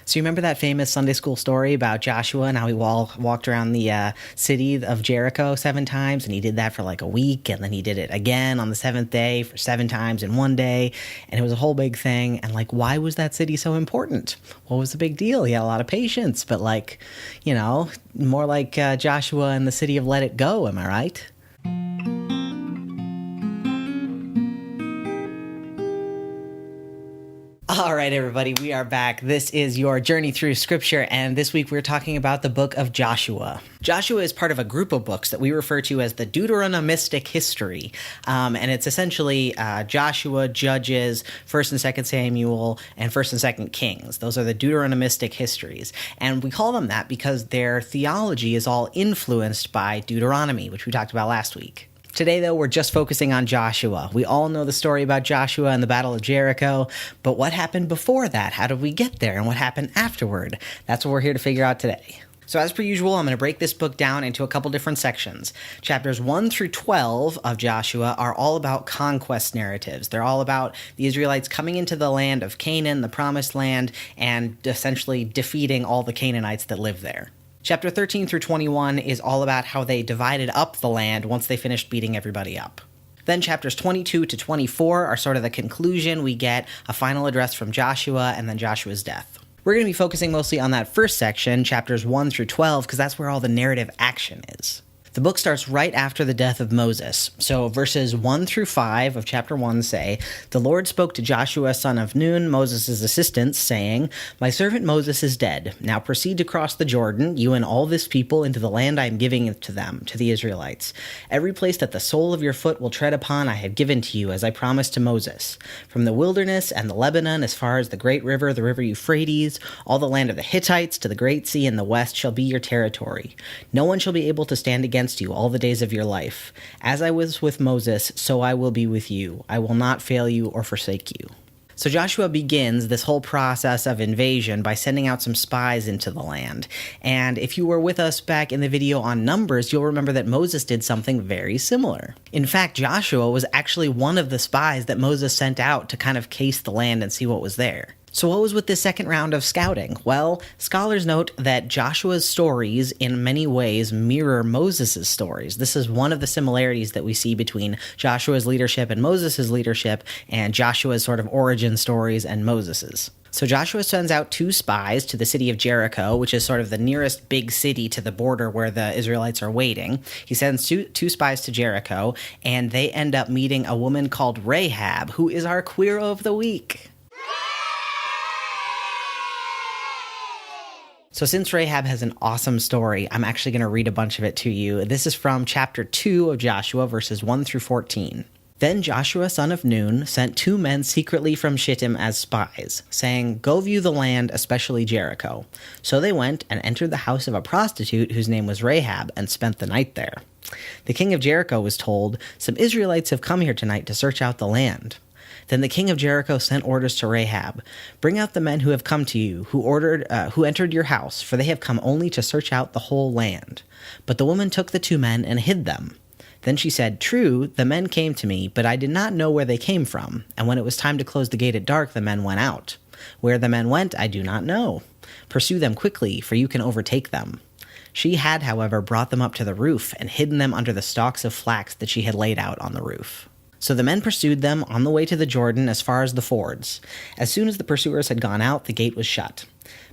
So you remember that famous Sunday school story about Joshua and how he walked around the city of Jericho 7 times, and he did that for like a week, and then he did it again on the 7th day for 7 times in one day, and it was a whole big thing. And like, why was that city so important? What was the big deal? He had a lot of patience, but like, more like Joshua and the city of Let It Go, am I right? All right, everybody, we are back. This is your journey through Scripture, and this week we're talking about the book of Joshua. Joshua is part of a group of books that we refer to as the Deuteronomistic history, and it's essentially Joshua, Judges, 1st and 2nd Samuel, and 1st and 2nd Kings. Those are the Deuteronomistic histories, and we call them that because their theology is all influenced by Deuteronomy, which we talked about last week. Today, though, we're just focusing on Joshua. We all know the story about Joshua and the Battle of Jericho, but what happened before that? How did we get there? And what happened afterward? That's what we're here to figure out today. So as per usual, I'm going to break this book down into a couple different sections. Chapters 1 through 12 of Joshua are all about conquest narratives. They're all about the Israelites coming into the land of Canaan, the promised land, and essentially defeating all the Canaanites that live there. Chapter 13 through 21 is all about how they divided up the land once they finished beating everybody up. Then chapters 22 to 24 are sort of the conclusion. We get a final address from Joshua and then Joshua's death. We're going to be focusing mostly on that first section, chapters 1 through 12, because that's where all the narrative action is. The book starts right after the death of Moses. So verses 1 through 5 of chapter 1 say, "The Lord spoke to Joshua son of Nun, Moses' assistant, saying, 'My servant Moses is dead. Now proceed to cross the Jordan, you and all this people, into the land I am giving to them, to the Israelites. Every place that the sole of your foot will tread upon I have given to you, as I promised to Moses. From the wilderness and the Lebanon, as far as the great river, the river Euphrates, all the land of the Hittites to the great sea in the west shall be your territory. No one shall be able to stand against you all the days of your life. As I was with Moses, so I will be with you. I will not fail you or forsake you.'" So Joshua begins this whole process of invasion by sending out some spies into the land. And if you were with us back in the video on Numbers, you'll remember that Moses did something very similar. In fact, Joshua was actually one of the spies that Moses sent out to kind of case the land and see what was there. So what was with this second round of scouting? Well, scholars note that Joshua's stories in many ways mirror Moses' stories. This is one of the similarities that we see between Joshua's leadership and Moses' leadership, and Joshua's sort of origin stories and Moses's. So Joshua sends out 2 spies to the city of Jericho, which is sort of the nearest big city to the border where the Israelites are waiting. He sends two spies to Jericho, and they end up meeting a woman called Rahab, who is our queer of the week. So since Rahab has an awesome story, I'm actually going to read a bunch of it to you. This is from chapter 2 of Joshua, verses 1 through 14. "Then Joshua son of Nun sent 2 men secretly from Shittim as spies, saying, 'Go view the land, especially Jericho.' So they went and entered the house of a prostitute whose name was Rahab, and spent the night there. The king of Jericho was told, 'Some Israelites have come here tonight to search out the land.' Then the king of Jericho sent orders to Rahab, 'Bring out the men who have come to you, who entered your house, for they have come only to search out the whole land.' But the woman took the 2 men and hid them. Then she said, 'True, the men came to me, but I did not know where they came from. And when it was time to close the gate at dark, the men went out. Where the men went, I do not know. Pursue them quickly, for you can overtake them.' She had, however, brought them up to the roof and hidden them under the stalks of flax that she had laid out on the roof. So the men pursued them on the way to the Jordan as far as the fords. As soon as the pursuers had gone out, the gate was shut.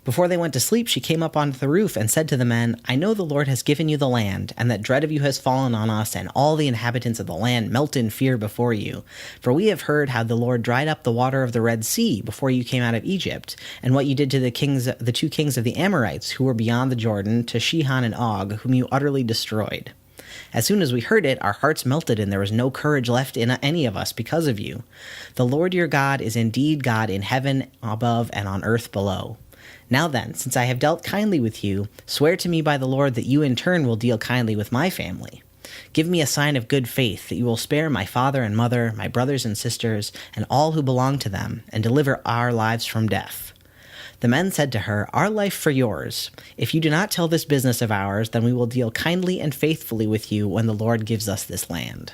Before they went to sleep, she came up onto the roof and said to the men, 'I know the Lord has given you the land, and that dread of you has fallen on us, and all the inhabitants of the land melt in fear before you. For we have heard how the Lord dried up the water of the Red Sea before you came out of Egypt, and what you did to the 2 kings of the Amorites who were beyond the Jordan, to Sihon and Og, whom you utterly destroyed. As soon as we heard it, our hearts melted, and there was no courage left in any of us because of you. The Lord your God is indeed God in heaven above and on earth below. Now then, since I have dealt kindly with you, swear to me by the Lord that you in turn will deal kindly with my family. Give me a sign of good faith that you will spare my father and mother, my brothers and sisters, and all who belong to them, and deliver our lives from death.' The men said to her, 'Our life for yours. If you do not tell this business of ours, then we will deal kindly and faithfully with you when the Lord gives us this land.'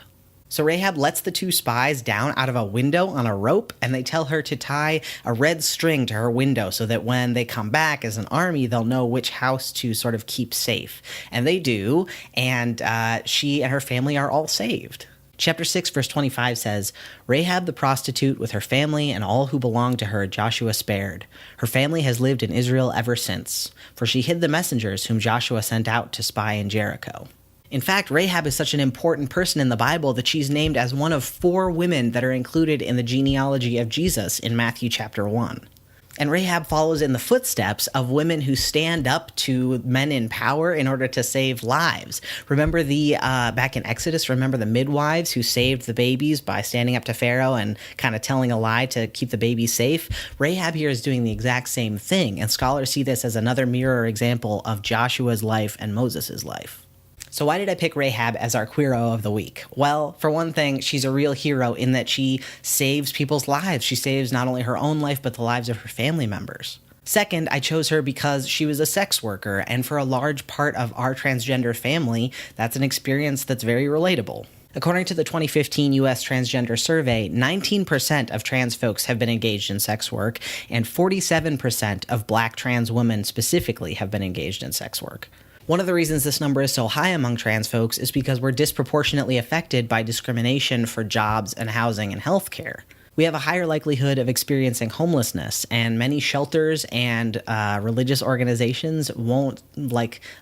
So Rahab lets the two spies down out of a window on a rope, and they tell her to tie a red string to her window so that when they come back as an army, they'll know which house to sort of keep safe. And they do, and she and her family are all saved. Chapter 6, verse 25 says, Rahab the prostitute with her family and all who belonged to her Joshua spared. Her family has lived in Israel ever since, for she hid the messengers whom Joshua sent out to spy in Jericho. In fact, Rahab is such an important person in the Bible that she's named as one of 4 women that are included in the genealogy of Jesus in Matthew chapter 1. And Rahab follows in the footsteps of women who stand up to men in power in order to save lives. Remember back in Exodus, remember the midwives who saved the babies by standing up to Pharaoh and kind of telling a lie to keep the babies safe? Rahab here is doing the exact same thing, and scholars see this as another mirror example of Joshua's life and Moses' life. So why did I pick Rahab as our Queero of the week? Well, for one thing, she's a real hero in that she saves people's lives. She saves not only her own life, but the lives of her family members. Second, I chose her because she was a sex worker, and for a large part of our transgender family, that's an experience that's very relatable. According to the 2015 U.S. Transgender Survey, 19% of trans folks have been engaged in sex work, and 47% of Black trans women specifically have been engaged in sex work. One of the reasons this number is so high among trans folks is because we're disproportionately affected by discrimination for jobs and housing and healthcare. We have a higher likelihood of experiencing homelessness, and many shelters and religious organizations won't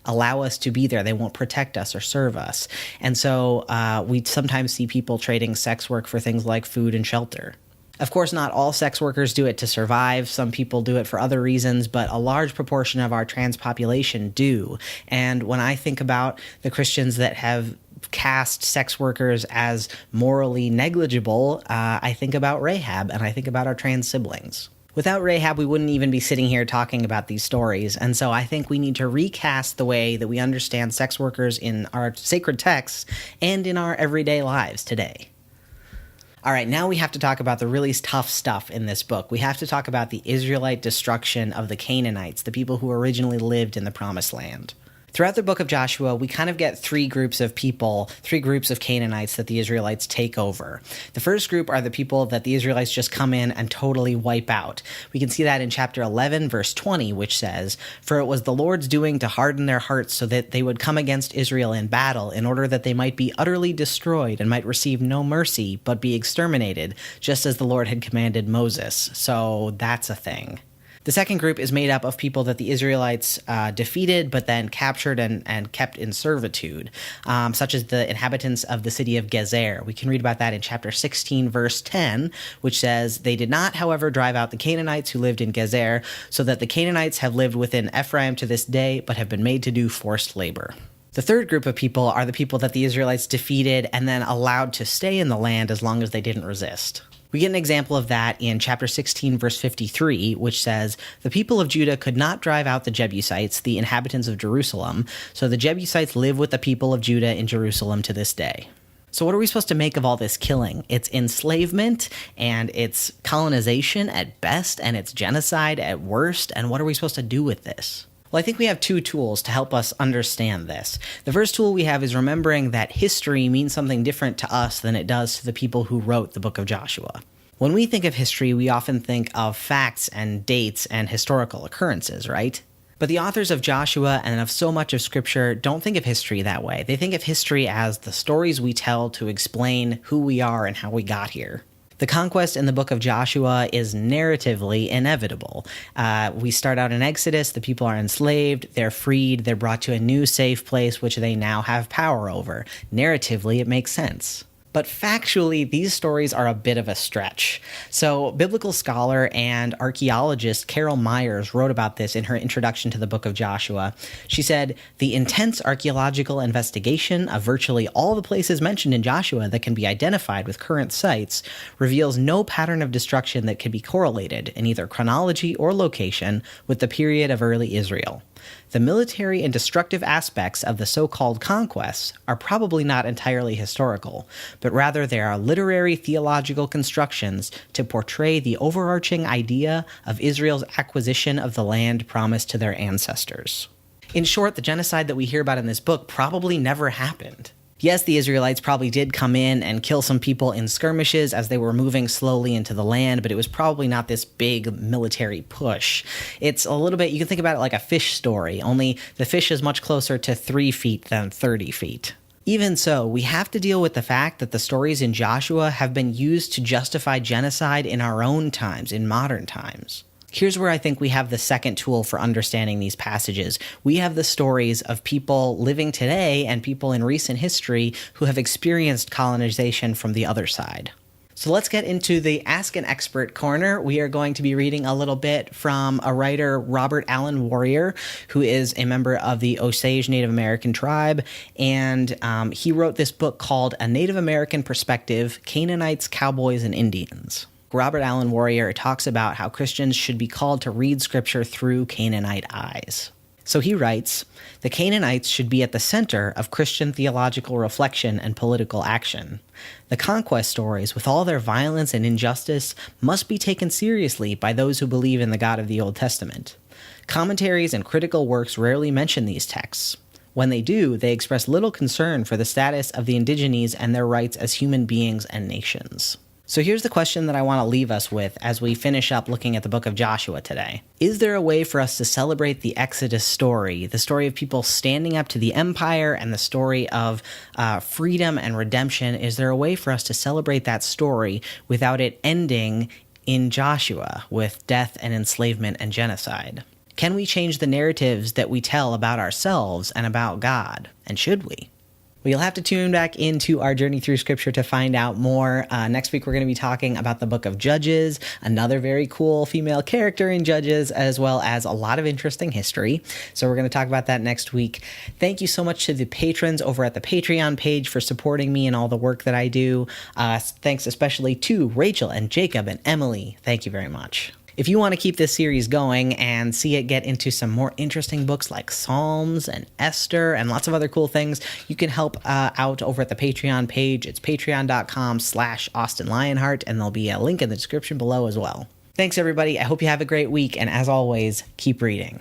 allow us to be there. They won't protect us or serve us. And so we sometimes see people trading sex work for things like food and shelter. Of course, not all sex workers do it to survive. Some people do it for other reasons, but a large proportion of our trans population do. And when I think about the Christians that have cast sex workers as morally negligible, I think about Rahab and I think about our trans siblings. Without Rahab, we wouldn't even be sitting here talking about these stories. And so I think we need to recast the way that we understand sex workers in our sacred texts and in our everyday lives today. All right, now we have to talk about the really tough stuff in this book. We have to talk about the Israelite destruction of the Canaanites, the people who originally lived in the Promised Land. Throughout the book of Joshua, we kind of get 3 groups of people, 3 groups of Canaanites that the Israelites take over. The first group are the people that the Israelites just come in and totally wipe out. We can see that in chapter 11, verse 20, which says, For it was the Lord's doing to harden their hearts so that they would come against Israel in battle, in order that they might be utterly destroyed and might receive no mercy, but be exterminated, just as the Lord had commanded Moses. So that's a thing. The second group is made up of people that the Israelites defeated but then captured and kept in servitude, such as the inhabitants of the city of Gezer. We can read about that in chapter 16, verse 10, which says, They did not, however, drive out the Canaanites who lived in Gezer, so that the Canaanites have lived within Ephraim to this day, but have been made to do forced labor. The third group of people are the people that the Israelites defeated and then allowed to stay in the land as long as they didn't resist. We get an example of that in chapter 16, verse 53, which says, The people of Judah could not drive out the Jebusites, the inhabitants of Jerusalem, so the Jebusites live with the people of Judah in Jerusalem to this day. So what are we supposed to make of all this killing? It's enslavement, and it's colonization at best, and it's genocide at worst, and what are we supposed to do with this? Well, I think we have 2 tools to help us understand this. The first tool we have is remembering that history means something different to us than it does to the people who wrote the book of Joshua. When we think of history, we often think of facts and dates and historical occurrences, right? But the authors of Joshua and of so much of Scripture don't think of history that way. They think of history as the stories we tell to explain who we are and how we got here. The conquest in the book of Joshua is narratively inevitable. We start out in Exodus, the people are enslaved, they're freed, they're brought to a new safe place which they now have power over. Narratively, it makes sense. But factually, these stories are a bit of a stretch. So biblical scholar and archaeologist Carol Myers wrote about this in her introduction to the book of Joshua. She said, The intense archaeological investigation of virtually all the places mentioned in Joshua that can be identified with current sites reveals no pattern of destruction that can be correlated in either chronology or location with the period of early Israel. The military and destructive aspects of the so-called conquests are probably not entirely historical, but rather they are literary theological constructions to portray the overarching idea of Israel's acquisition of the land promised to their ancestors. In short, the genocide that we hear about in this book probably never happened. Yes, the Israelites probably did come in and kill some people in skirmishes as they were moving slowly into the land, but it was probably not this big military push. It's a little bit, you can think about it like a fish story, only the fish is much closer to 3 feet than 30 feet. Even so, we have to deal with the fact that the stories in Joshua have been used to justify genocide in our own times, in modern times. Here's where I think we have the second tool for understanding these passages. We have the stories of people living today and people in recent history who have experienced colonization from the other side. So let's get into the Ask an Expert corner. We are going to be reading a little bit from a writer, Robert Allen Warrior, who is a member of the Osage Native American tribe. And he wrote this book called A Native American Perspective, Canaanites, Cowboys, and Indians. Robert Allen Warrior talks about how Christians should be called to read Scripture through Canaanite eyes. So he writes, "The Canaanites should be at the center of Christian theological reflection and political action. The conquest stories, with all their violence and injustice, must be taken seriously by those who believe in the God of the Old Testament. Commentaries and critical works rarely mention these texts. When they do, they express little concern for the status of the indigenes and their rights as human beings and nations." So here's the question that I want to leave us with as we finish up looking at the book of Joshua today. Is there a way for us to celebrate the Exodus story, the story of people standing up to the empire and the story of freedom and redemption? Is there a way for us to celebrate that story without it ending in Joshua with death and enslavement and genocide? Can we change the narratives that we tell about ourselves and about God? And should we? Well, you'll have to tune back into our journey through Scripture to find out more. Next week, we're going to be talking about the book of Judges, another very cool female character in Judges, as well as a lot of interesting history. So we're going to talk about that next week. Thank you so much to the patrons over at the Patreon page for supporting me and all the work that I do. Thanks especially to Rachel and Jacob and Emily. Thank you very much. If you want to keep this series going and see it get into some more interesting books like Psalms and Esther and lots of other cool things, you can help out over at the Patreon page. It's patreon.com/Austin Lionheart, and there'll be a link in the description below as well. Thanks, everybody. I hope you have a great week, and as always, keep reading.